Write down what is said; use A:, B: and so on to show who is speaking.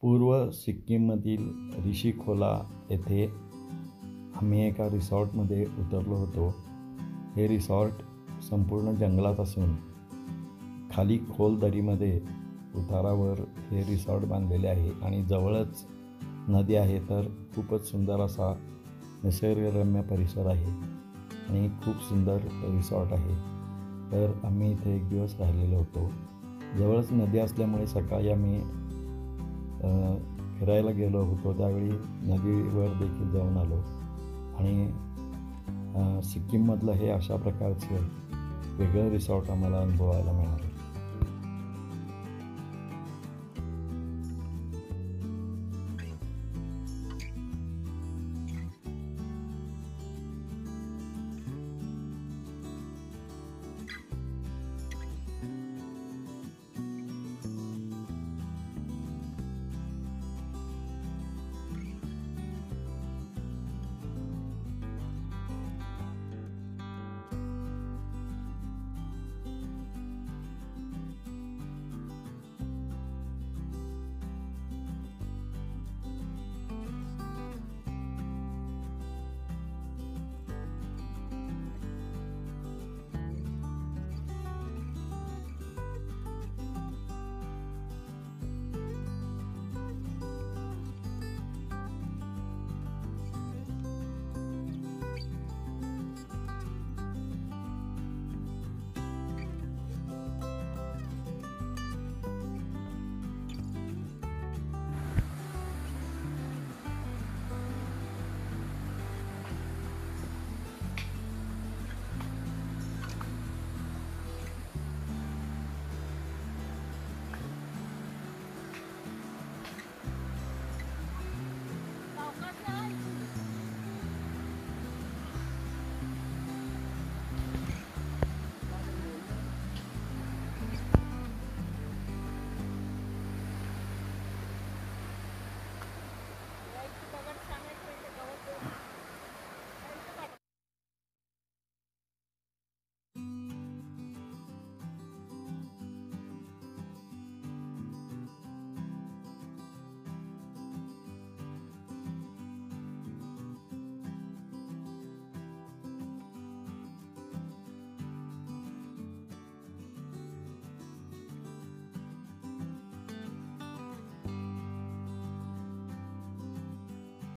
A: पूर्व सिक्कीममधील ऋषिखोला येथे आम्ही एका रिसॉर्टमध्ये उतरलो होतो. हे रिसॉर्ट संपूर्ण जंगलात असून खाली खोल दरीमध्ये उतारावर हे रिसॉर्ट बांधलेले आहे आणि जवळच नदी आहे. तर खूपच सुंदर असा निसर्गरम्य परिसर आहे आणि खूप सुंदर रिसॉर्ट आहे. तर आम्ही इथे एक दिवस राहिलेलो होतो. जवळच नदी असल्यामुळे सकाळी आम्ही फिरायला गेलो होतो. त्यावेळी नदीवर देखील जाऊन आलो आणि सिक्कीममधलं हे अशा प्रकारचं वेगळं रिसॉर्ट आम्हाला अनुभवायला मिळालं.